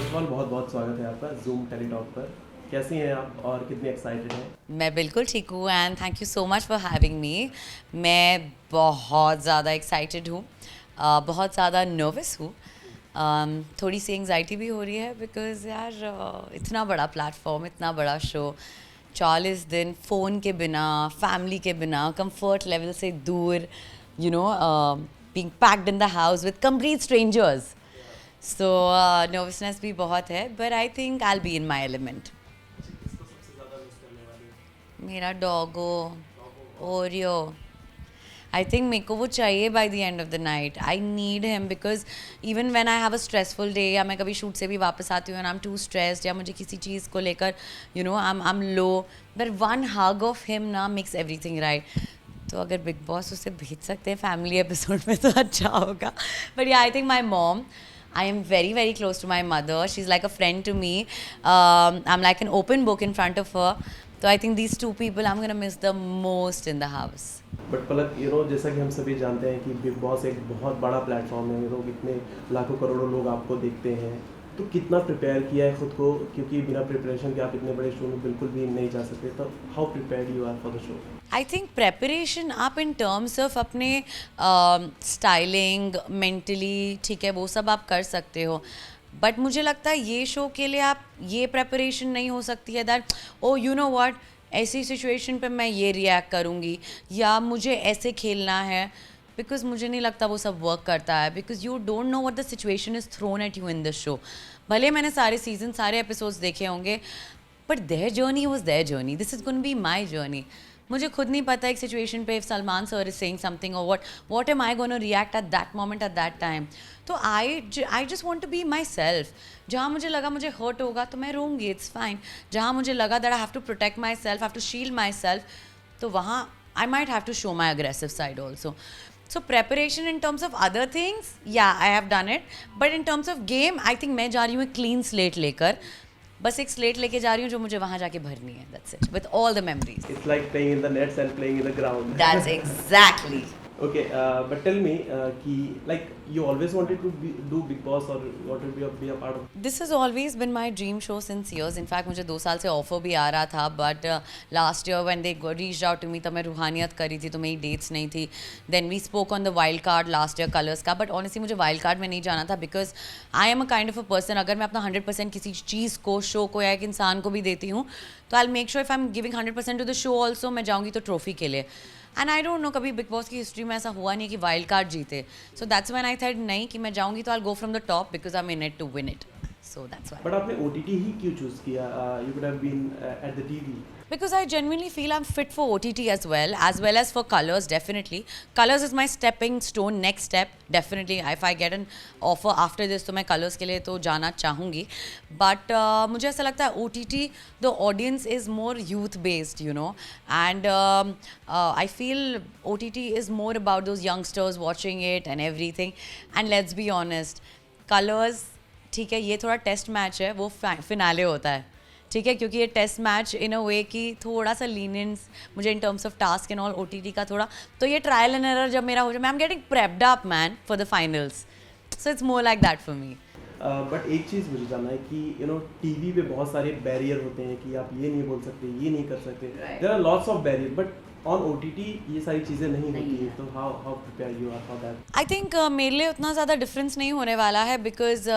First of all बहुत बहुत स्वागत है आपका जूम टेलीटॉक पर। कैसी हैं आप और कितनी एक्साइटेड हैं? मैं बिल्कुल ठीक हूँ and thank you so much for having me. मैं बहुत ज़्यादा एक्साइटेड हूँ, बहुत ज़्यादा नर्वस हूँ, थोड़ी सी एंजाइटी भी हो रही है बिकॉज़ यार इतना बड़ा प्लेटफॉर्म, इतना बड़ा शो, 40 दिन फ़ोन के बिना, फैमिली के बिना, कंफर्ट लेवल से दूर, you know being packed in the house with complete strangers. So nervousness भी बहुत है but I think I will be in my element. किसको सबसे ज़्यादा मिस करने वाली है? मेरा डॉगो ओरियो, आई थिंक मेरे को वो चाहिए by the end of the night. I need him because even when I have a stressful day या मैं कभी शूट से भी वापस आती हूँ and I am too stressed या मुझे किसी चीज़ को लेकर I am low, but one hug of him ना मेक्स एवरीथिंग राइट। तो अगर बिग बॉस उसे भेज सकते हैं फैमिली एपिसोड में तो अच्छा होगा। बट या I think my mom, I am very, very close to my mother. She's like a friend to me. I'm like an open book in front of her. So I think these two people I'm going to miss the most in the house. But Palak जैसा कि हम सभी जानते हैं कि big boss एक बहुत बड़ा प्लेटफॉर्म है। लोग इतने लाखों करोड़ों लोग आपको देखते हैं, तो कितना प्रिपेयर किया है खुद को? क्योंकि बिना प्रिपरेशन के आप इतने बड़े शो में बिल्कुल भी नहीं जा सकते। तो how prepared you are for the show? I think preparation आप इन टर्म्स ऑफ अपने स्टाइलिंग मेंटली, ठीक है, वो सब आप कर सकते हो, बट मुझे लगता है ये शो के लिए आप ये प्रेपरेशन नहीं हो सकती है that oh you know what ऐसी सिचुएशन पे मैं ये रिएक्ट करूँगी या मुझे ऐसे खेलना है, बिकॉज मुझे नहीं लगता वो सब वर्क करता है because you don't know what the situation is thrown at you in this show. भले मैंने सारे सीजन सारे एपिसोड्स देखे होंगे but their journey was their journey, this is going be my journey. मुझे खुद नहीं पता एक सिचुएशन पे if Salman sir is saying something और what am I gonna react at that moment at that time. तो I just want to be my self. जहाँ मुझे लगा मुझे हर्ट होगा तो मैं रोऊंगी, इट्स फाइन। जहाँ मुझे लगा that I have to protect myself, have to shield myself, तो वहाँ I might have to show my aggressive side also. So preparation in terms of other things, yeah, I have done it. But in terms of game, I think मैं जा रही हूँ एक clean slate लेकर, बस एक स्लेट लेके जा रही हूँ जो मुझे वहाँ जाके भरनी है, that's it, with all the memories. It's like playing in the nets and playing in the ground. That's exactly. Okay, but tell me, कि like you always wanted to do Big Boss or wanted to be a part of? This has always been my dream show since years. In fact मुझे 2 साल से offer भी आ रहा था, but last year when they reached out to me तब मैं रूहानियत करी थी तो मेरी डेट्स नहीं थी. Then we spoke on the wild card last year colors का, but honestly मुझे wild card में नहीं जाना था because I am a kind of a person, अगर मैं अपना 100% किसी चीज़ को, शो को या एक इंसान को भी देती हूँ तो I'll make sure if I'm giving 100% to the show also मैं जाऊँगी तो ट्रॉफी के लिए। एंड आई डोंट नो, कभी बिग बॉस की हिस्ट्री में ऐसा हुआ नहीं कि वाइल्ड कार्ड जीते। So that's when I thought नहीं कि मैं जाऊंगी तो I go from the top because I am in it to win it. So that's why. But आपने OTT ही क्यों चूज किया? You could have been at the TV. Because I genuinely feel I'm fit for OTT as well as for Colors, definitely. Colors is my stepping stone, next step, definitely. If I get an offer after this, तो मैं Colors के लिए तो जाना चाहूँगी. But मुझे ऐसा लगता है OTT, the audience is more youth based, you know. And I feel OTT is more about those youngsters watching it and everything. And let's be honest, Colors, ठीक है, ये थोड़ा टेस्ट मैच है, वो फिनाले होता है, ठीक है, क्योंकि ये टेस्ट मैच इन अ वे कि थोड़ा सा लीनियंस मुझे इन terms of task and all OTT का थोड़ा, तो ये ट्रायल एंड एरर जब मेरा हो जाए, I am getting prepped up man for the finals, so it's more like that for me. But एक चीज़ मुझे जानना है कि TV पे बहुत सारे बैरियर होते हैं कि आप ये नहीं बोल सकते, ये नहीं कर सकते, there are lots of barrier, but on OTT ये सारी चीज़ें नहीं होती हैं। तो how prepare you are for that? I think मेरे लिए उतना ज़्यादा डिफरेंस नहीं होने वाला है बिकॉज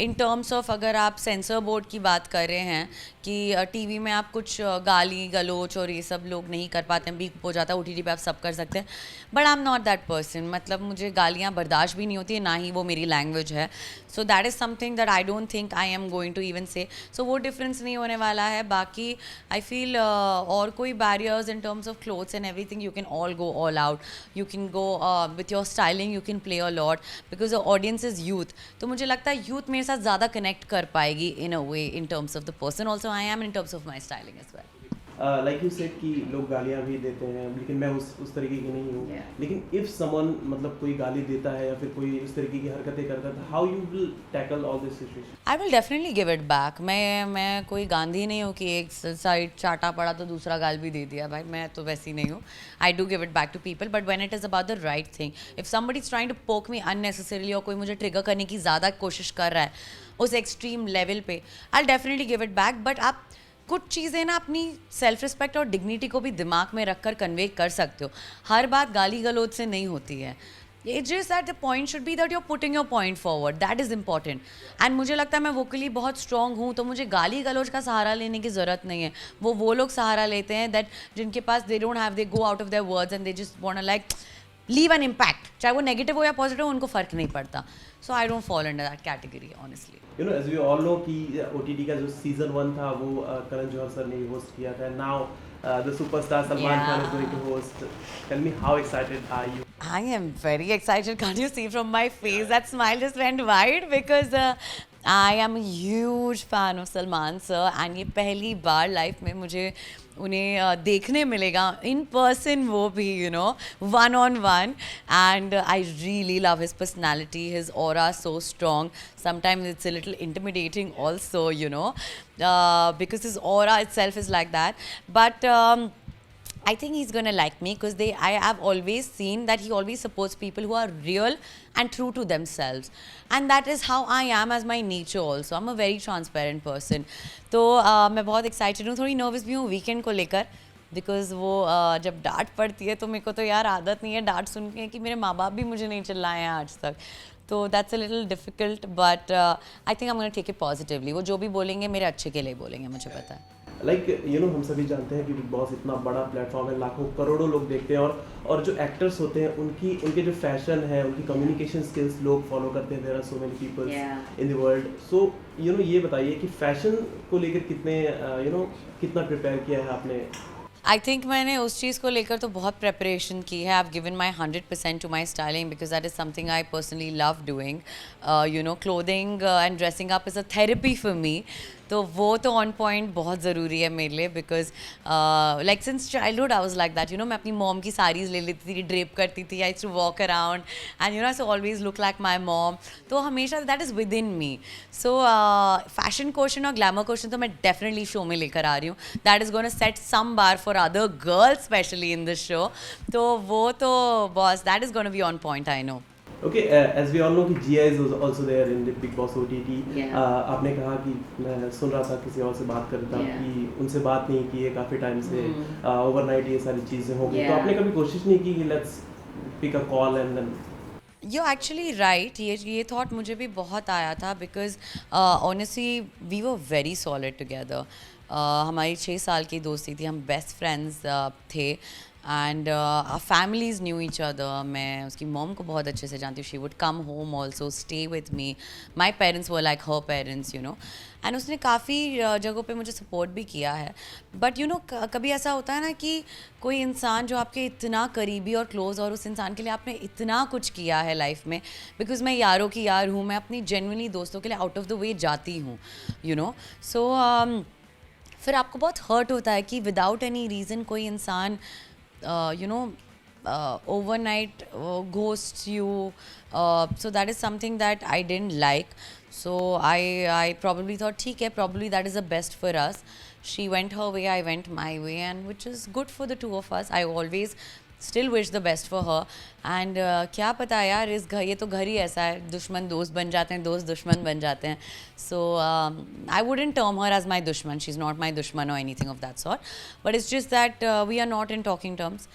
इन टर्म्स ऑफ अगर आप सेंसर बोर्ड की बात कर रहे हैं कि TV में आप कुछ गाली गलोच और ये सब लोग नहीं कर पाते हैं, बीप हो जाता है, OTT पे आप सब कर सकते हैं, but I am not that person. मतलब मुझे गालियाँ बर्दाश्त भी नहीं होती है, ना ही वो मेरी लैंग्वेज है। So that is something that I don't think I am going to even say, so वो डिफरेंस नहीं होने वाला है। बाकी आई फील और कोई barriers in terms of clothes and everything, you can all go all out, you can go with your styling, you can play a lot because the audience is youth. तो मुझे लगता है youth मेरे साथ ज़्यादा connect कर पाएगी in a way in terms of the person also I am, in terms of my styling as well. Like you said कि लोग गालियाँ भी देते हैं, लेकिन मैं उस तरीके की नहीं हूँ। Yeah. लेकिन इफ़ समवन मतलब कोई गाली देता है या फिर कोई इस तरीके की हरकतें करता है, how you will tackle all this situation? I will definitely give it back. मैं कोई गांधी नहीं हूँ कि एक साइड चाटा पड़ा तो दूसरा गाल भी दे दिया। भाई मैं तो वैसी नहीं हूँ। I do give it back to people, but when it is about the right thing, if somebody is trying to poke me unnecessarily और कोई मुझे ट्रिगर करने की ज़्यादा कोशिश कर रहा है उस एक्सट्रीम लेवल पे, I definitely give it back. But आप कुछ चीज़ें ना अपनी सेल्फ रिस्पेक्ट और डिग्निटी को भी दिमाग में रख कर कन्वे कर सकते हो। हर बात गाली गलौज से नहीं होती है। It's just that the point should be that you're putting your point forward. That is important. And मुझे लगता है मैं वोकली बहुत स्ट्रॉन्ग हूँ, तो मुझे गाली गलौज का सहारा लेने की ज़रूरत नहीं है। वो लोग सहारा लेते हैं that जिनके पास they don't have, they go out of their words and they just want to like leave an impact. चाहे वो नेगेटिव हो या पॉजिटिव हो, उनको फ़र्क नहीं पड़ता. So I don't fall under that category, honestly. You know, as we all know कि OTT का जो सीजन 1 था वो करण जौहर सर ने होस्ट किया था। Now the superstar Salman Khan is going to host. Tell me, how excited are you? I am very excited. Can't you see from my face that smile just went wide because I am a huge fan of Salman sir and ये पहली बार life में मुझे उन्हें देखने मिलेगा in person, वो भी you know one on one, and I really love his personality, his aura so strong, sometimes it's a little intimidating also, you know, because his aura itself is like that, but I think he's gonna like me because I have always seen that he always supports people who are real and true to themselves, and that is how I am as my nature also. I'm a very transparent person. तो मैं बहुत excited हूँ, थोड़ी nervous भी हूँ weekend को लेकर, because वो जब डांट पड़ती है तो मेरे को तो यार आदत नहीं है डांट सुन के कि मेरे माँ बाप भी मुझे नहीं चिल्लाए हैं आज तक, तो that's a little difficult, but I think I'm gonna take it positively. वो जो भी बोलेंगे मेरे अच्छे के लिए बोलेंगे, मुझे पता है। लाइक यू नो, हम सभी जानते हैं कि बिग बॉस इतना बड़ा प्लेटफॉर्म है, लाखों करोड़ों लोग देखते हैं, और जो एक्टर्स होते हैं उनके जो फैशन है, उनकी कम्युनिकेशन स्किल्स लोग फॉलो करते हैं। There are so many people in the world. So you know, ये बताइए कि फैशन को लेकर कितने कितना प्रिपेयर किया है आपने? आई थिंक मैंने उस चीज़ को लेकर तो बहुत प्रेपरेशन की है। I have given my 100% to my styling because that is something I personally love doing. You know, clothing and dressing up is a therapy for me, तो वो तो ऑन पॉइंट बहुत ज़रूरी है मेरे लिए, because like since childhood I was like that. You no, मैं अपनी मॉम की साड़ीज़ ले लेती थी, ड्रेप करती थी, I to walk around and you know so always look like my mom, तो हमेशा that is with in me. So fashion question और ग्लैमर क्वेश्चन तो मैं डेफिनेटली शो में लेकर आ रही हूँ। That is gonna set some bar for other girls specially in this show, तो वो तो boss that is gonna be on point, I know. Okay, as we all know कि Jia is also there in the Big Boss OTT. आपने कहा कि मैं सुन रहा था किसी और से बात कर रहा था कि उनसे बात नहीं की है काफ़ी टाइम से, ओवरनाइट ये सारी चीज़ें हो गई, तो आपने कभी कोशिश नहीं की कि let's pick a call and then? You're actually right. ये थॉट मुझे भी बहुत आया था, because honestly we were very solid together. हमारी 6 साल की दोस्ती थी, हम बेस्ट फ्रेंड्स थे, and our families knew each other. मैं उसकी मॉम को बहुत अच्छे से जानती हूँ, she would come home also, stay with me, my parents were like her parents, you know, and उसने काफ़ी जगहों पे मुझे सपोर्ट भी किया है। बट यू नो, कभी ऐसा होता है ना कि कोई इंसान जो आपके इतना करीबी और क्लोज, और उस इंसान के लिए आपने इतना कुछ किया है लाइफ में, बिकॉज मैं यारों की यार हूँ, मैं अपनी जेन्युइनली दोस्तों के लिए आउट ऑफ द वे जाती हूँ, यू नो, सो फिर आपको बहुत हर्ट होता है कि विदाउट एनी रीज़न कोई इंसान you know, overnight ghosts you, so that is something that I didn't like. So I probably thought, ठीक है, probably that is the best for us. She went her way, I went my way, and which is good for the two of us. I always still wish the best for her, and क्या पता यार, इस घर, ये तो घर ही ऐसा है, दुश्मन दोस्त बन जाते हैं, दोस्त दुश्मन बन जाते हैं। So I wouldn't term her as my दुश्मन, she's not my दुश्मन or anything of that sort, but it's just that we are not in talking terms.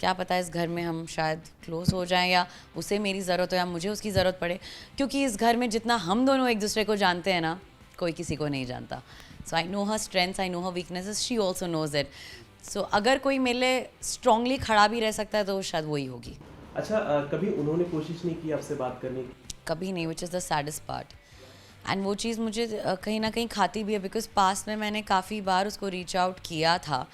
क्या पता इस घर में हम शायद क्लोज हो जाएं, या उसे मेरी ज़रूरत हो या मुझे उसकी ज़रूरत पड़े, क्योंकि इस घर में जितना हम दोनों एक दूसरे को जानते हैं ना, कोई किसी को नहीं जानता। So I know her strengths, I know her weaknesses, she also knows it. So अगर कोई मेरे लिए स्ट्रांगली खड़ा भी रह सकता है तो शायद वही होगी। अच्छा, कभी उन्होंने कोशिश नहीं की आपसे बात करने की? कभी नहीं, which is the saddest part, and वो चीज़ मुझे कहीं ना कहीं खाती भी है, बिकॉज पास में मैंने काफ़ी बार उसको रीच आउट किया था,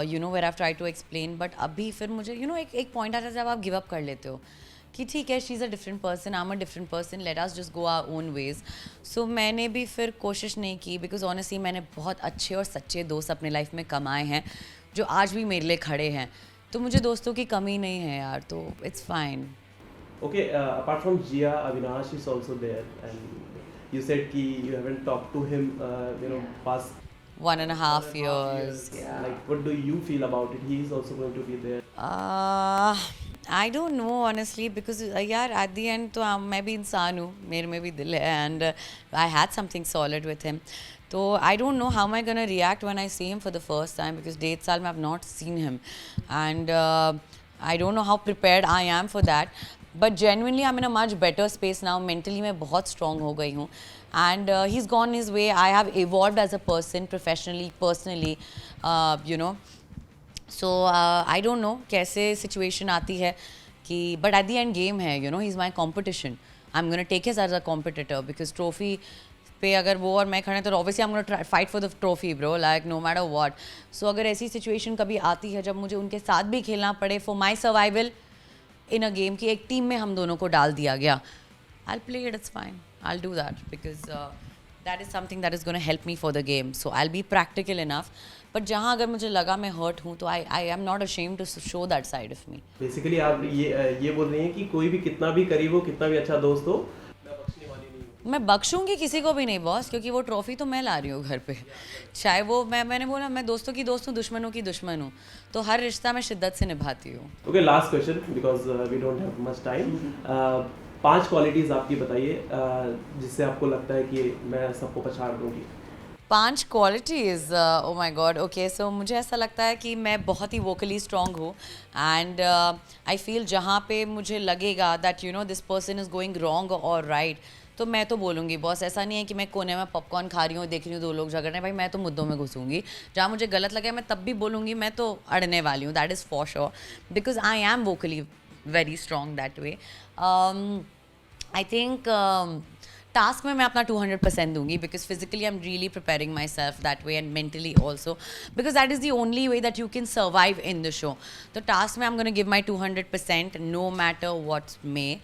you know, where I try to explain, but अभी फिर मुझे यू नो एक पॉइंट आता है जब आप गिव अप कर लेते हो कि ठीक है, she is a different person, I am a different person, let us just go our own ways. So मैंने भी फिर कोशिश नहीं की, बिकॉज ऑनेस्टली मैंने बहुत अच्छे और सच्चे दोस्त अपने लाइफ में कमाए हैं जो आज भी मेरे लिए खड़े हैं. तो मुझे दोस्तों की कमी नहीं है यार, तो it's fine. Okay, apart from Jia, Avinash is also there, and you said ki you haven't talked to him, past 1.5 years. years. Yeah. Like, what do you feel about it? He is also going to be there. I don't know honestly, because यार at the end तो मैं भी इंसान हूँ, मेरे में भी दिल है, and I had something solid with him. तो I don't know how am I gonna react when I see him for the first time, because 1.5 साल में I've not seen him, and I don't know how prepared I am for that. But genuinely I'm in a much better space now. Mentally मैं बहुत strong हो गई हूँ, and he's gone his way. I have evolved as a person, professionally, personally, you know. So I don't know कैसे situation आती है कि, but at the end game है, you know, he's my competition. I'm gonna take his as a competitor, because trophy पे अगर वो और मैं खड़े तो obviously I'm gonna fight for the trophy, bro, like no matter what. So अगर ऐसी situation कभी आती है जब मुझे उनके साथ भी खेलना पड़े for my survival in a game कि एक टीम में हम दोनों को डाल दिया गया, I'll play it, it's fine. I'll do that, because that is something that is going to help me for the game. So I'll be practical enough. But जहाँ अगर मुझे लगा मैं hurt हूँ, तो I am not ashamed to show that side of me. Basically आप ये बोल रही हैं कि कोई भी कितना भी करीब हो, कितना भी अच्छा दोस्त हो, मैं बख्शने वाली नहीं हूँ. मैं बख्शूंगी किसी को भी नहीं बॉस, क्योंकि वो ट्रॉफी तो मैं ला रही हूँ घर पे. चाहे वो मैंने बोला मैं दोस्तों की दोस्त हूँ, दुश्मनों की दुश्मन हूँ, तो हर रिश्ता मैं शिद्दत से निभाती हूँ. Okay, last question because we don't have much time. 5 qualities आपकी बताइए जिससे आपको लगता है कि मैं सबको पछाड़ दूंगी. 5 qualities, oh my god. Okay, so मुझे ऐसा लगता है कि मैं बहुत ही वोकली स्ट्रॉन्ग हूँ, एंड आई फील जहाँ पे मुझे लगेगा that you know this person is going wrong और राइट, तो मैं तो बोलूँगी बॉस. ऐसा नहीं है कि मैं कोने में पॉपकॉर्न खा रही हूँ, देख रही हूँ 2 लोग झगड़ रहे हैं, भाई मैं तो मुद्दों में घुसूँगी. जहाँ मुझे गलत लगे मैं तब भी बोलूँगी, मैं तो अड़ने वाली हूँ. That is for sure, because I am vocally very strong that way. I think task में मैं अपना 200% दूंगी, because physically I am really preparing myself that way, and mentally also, because that is the only way that you can survive in the show. तो task में I am gonna give my 200% no matter what's may.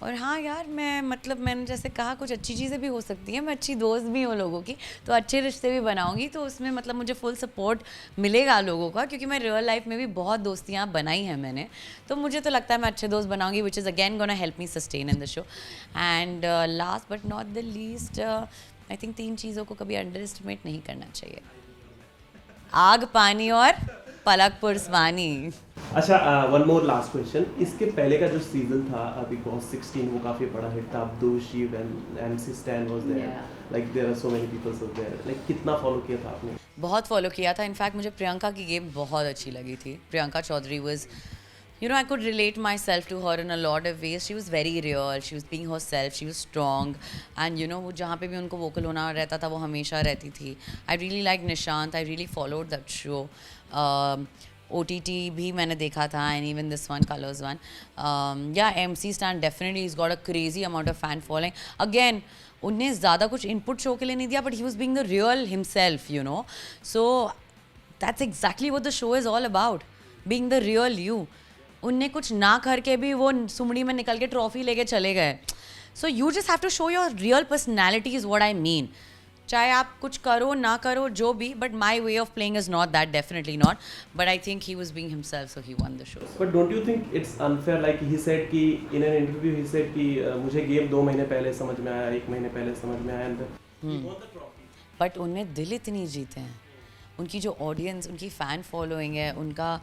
और हाँ यार, मैं मतलब मैंने जैसे कहा कुछ अच्छी चीज़ें भी हो सकती हैं, मैं अच्छी दोस्त भी हूँ लोगों की, तो अच्छे रिश्ते भी बनाऊंगी, तो उसमें मतलब मुझे फुल सपोर्ट मिलेगा लोगों का, क्योंकि मैं रियल लाइफ में भी बहुत दोस्तियाँ बनाई हैं मैंने. तो मुझे तो लगता है मैं अच्छे दोस्त बनाऊंगी, which is again gonna help me sustain in the show. And last but not the least, I think 3 चीज़ों को कभी अंडर एस्टिमेट नहीं करना चाहिए: आग, पानी और पलक पुरस्वानी. अच्छा, वन मोर लास्ट क्वेश्चन. इसके पहले का जो सीजन था बिग बॉस 16, वो काफी बड़ा हिट था. Abdu, Shiv and MC Stan was there. Like there are so many peoples out there. Like कितना फॉलो किया था आपने? बहुत फॉलो किया था. इनफैक्ट मुझे प्रियंका की गेम बहुत अच्छी लगी थी. Priyanka Chaudhary was, you know, I could relate myself to her in a lot of ways. She was very real, she was being herself, she was strong, and you know, वो जहाँ पे भी उनको वोकल होना रहता था वो हमेशा रहती थी. I really liked Nishant, I really followed that show. OTT भी मैंने देखा था, and even this one, Colors one. Yeah, MC Stan definitely, he's got a crazy amount of fan following. Again, उनने ज़्यादा कुछ इनपुट शो के लिए नहीं दिया, but he was being the real himself, you know. So that's exactly what the show is all about, being the real you. उनने कुछ ना करके भी वो सुमड़ी में निकल के ट्रॉफी लेके चले गए. So you just have to show your real personality is what I mean. चाहे आप कुछ करो ना करो जो भी, but my way of playing is not that, definitely not. But I think he was being himself, so he won the show. But don't you think it's unfair, like he said कि in an interview he said कि मुझे game 2 महीने पहले समझ में आया, 1 महीने पहले समझ में आया, and he won the trophy. But उनमें दिल इतनी जीते हैं, उनकी जो ऑडियंस, उनकी फ़ैन फॉलोइंग है, उनका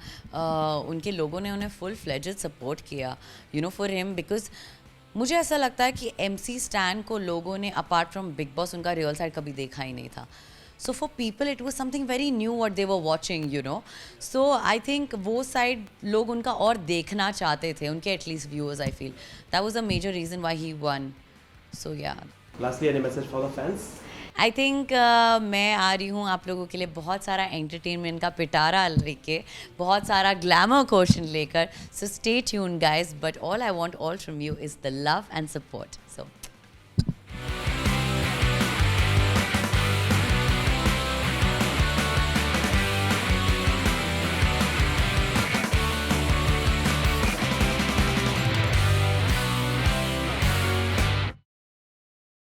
उनके लोगों ने उन्हें फुल फ्लेजेड सपोर्ट किया, you know, for him. Because मुझे ऐसा लगता है कि MC स्टैन को लोगों ने अपार्ट फ्रॉम बिग बॉस उनका रियल साइड कभी देखा ही नहीं था. So for people it was something very new what they were watching, you know. So I think वो साइड लोग उनका और देखना चाहते थे, उनके at least viewers. I feel that was a major reason why he won. So yeah, lastly any message for the fans? I think मैं आ रही हूँ आप लोगों के लिए बहुत सारा एंटरटेनमेंट का पिटारा लेके, बहुत सारा ग्लैमर क्वेश्चन लेकर. So stay tuned guys, but all I want all from you is the love and support. So